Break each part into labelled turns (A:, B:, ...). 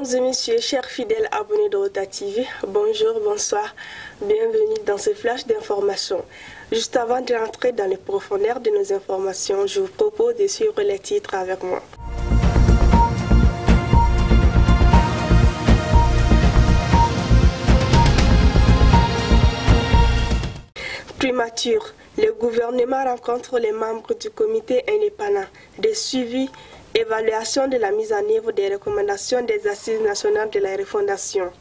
A: Mesdames et messieurs, chers fidèles abonnés de Rota TV, bonjour, bonsoir, bienvenue dans ce flash d'informations. Juste avant de rentrer dans les profondeurs de nos informations, je vous propose de suivre les titres avec moi. Primature, le gouvernement rencontre les membres du comité indépendant de suivi évaluation de la mise en œuvre des recommandations des Assises nationales de la refondation.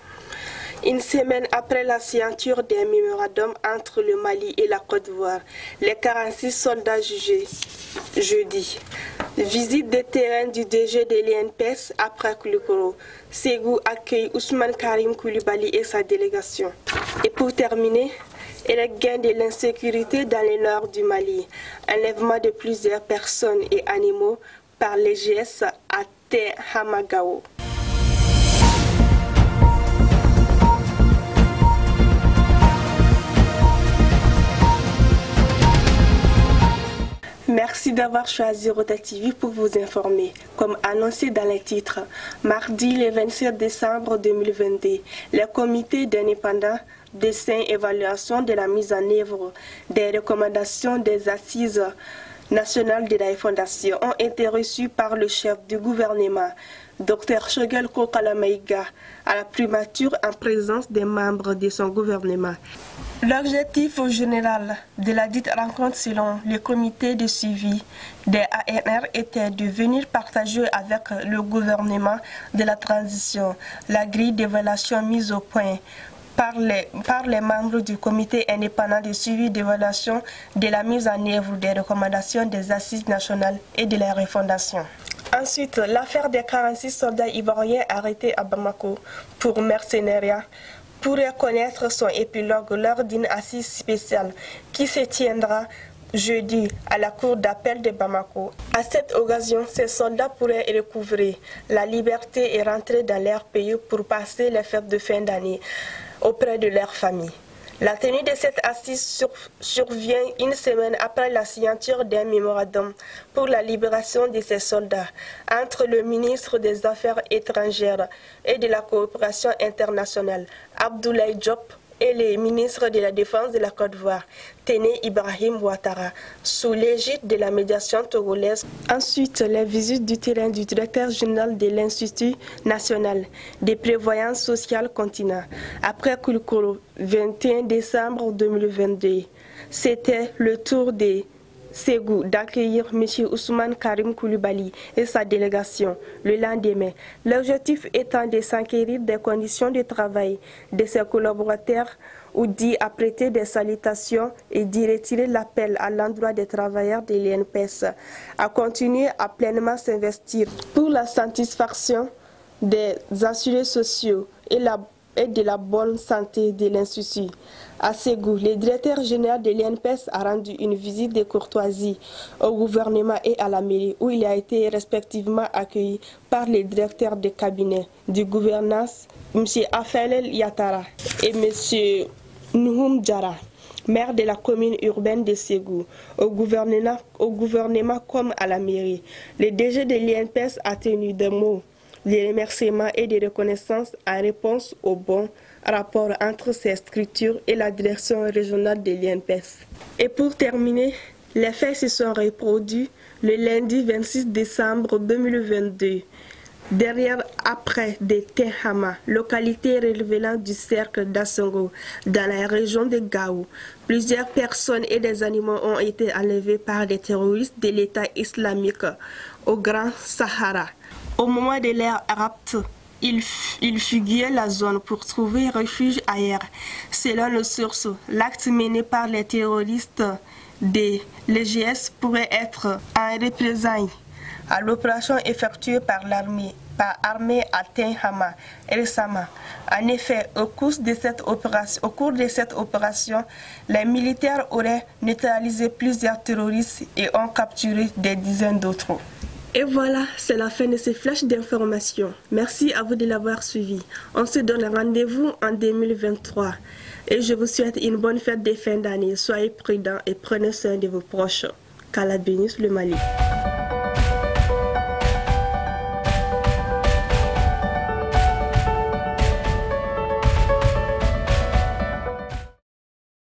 A: Une semaine après la signature des mémorandums entre le Mali et la Côte d'Ivoire, les 46 soldats jugés jeudi. Visite de terrain du DG de l'INPS après Koulikoro. Ségou accueille Ousmane Karim Koulibaly et sa délégation. Et pour terminer, le gain de l'insécurité dans le nord du Mali. Enlèvement de plusieurs personnes et animaux par les GS à Tehamagao. Merci d'avoir choisi Rota TV pour vous informer. Comme annoncé dans les titres, mardi le 27 décembre 2022, le comité d'indépendants dessin évaluation de la mise en œuvre des recommandations des Assises nationales de la Fondation ont été reçus par le chef du gouvernement, Dr Choguel Kokalamaïga, à la primature en présence des membres de son gouvernement. L'objectif général de la dite rencontre selon le comité de suivi des ANR était de venir partager avec le gouvernement de la transition la grille d'évaluation mise au point par les membres du comité indépendant de suivi d'évaluation de la mise en œuvre des recommandations des Assises nationales et de la refondation. Ensuite, l'affaire des 46 soldats ivoiriens arrêtés à Bamako pour mercenariat pourrait connaître son épilogue lors d'une assise spéciale qui se tiendra jeudi à la cour d'appel de Bamako. À cette occasion, ces soldats pourraient recouvrer la liberté et rentrer dans leur pays pour passer les fêtes de fin d'année auprès de leur famille. La tenue de cette assise survient une semaine après la signature d'un mémorandum pour la libération de ces soldats entre le ministre des Affaires étrangères et de la coopération internationale, Abdoulaye Diop, et le ministre de la Défense de la Côte d'Ivoire, Téné Ibrahim Ouattara, sous l'égide de la médiation togolaise. Ensuite, les visites du terrain du directeur général de l'Institut national de prévoyance sociale continent. Après Koulikoro, 21 décembre 2022, c'était le tour des Ségou d'accueillir M. Ousmane Karim Koulibaly et sa délégation le lendemain. L'objectif étant de s'enquérir des conditions de travail de ses collaborateurs ou d'y apprêter des salutations et d'y retirer l'appel à l'endroit des travailleurs de l'INPS à continuer à pleinement s'investir pour la satisfaction des assurés sociaux et de la bonne santé de l'Institut. À Ségou, le directeur général de l'INPS a rendu une visite de courtoisie au gouvernement et à la mairie, où il a été respectivement accueilli par les directeurs de cabinet du gouvernance, M. Afelel Yatara et M. Nouhoum Djara, maire de la commune urbaine de Ségou, au gouvernement comme à la mairie. Le DG de l'INPS a tenu des mots de remerciements et de reconnaissance en réponse au bon rapport entre ces structures et la direction régionale de l'INPS. Et pour terminer, les faits se sont reproduits le lundi 26 décembre 2022. Derrière après de Tehama, localité relevant du cercle d'Assongo, dans la région de Gao, plusieurs personnes et des animaux ont été enlevés par des terroristes de l'État islamique au Grand Sahara. Au moment de leur rapt, ils fuguaient la zone pour trouver refuge ailleurs. Selon nos sources, l'acte mené par les terroristes de l'EGS pourrait être en représailles à l'opération effectuée par l'armée à Tehama récemment. En effet, au cours de cette opération, les militaires auraient neutralisé plusieurs terroristes et ont capturé des dizaines d'autres. Et voilà, c'est la fin de ce flash d'informations. Merci à vous de l'avoir suivi. On se donne rendez-vous en 2023. Et je vous souhaite une bonne fête de fin d'année. Soyez prudents et prenez soin de vos proches. Qu'Allah bénisse le Mali.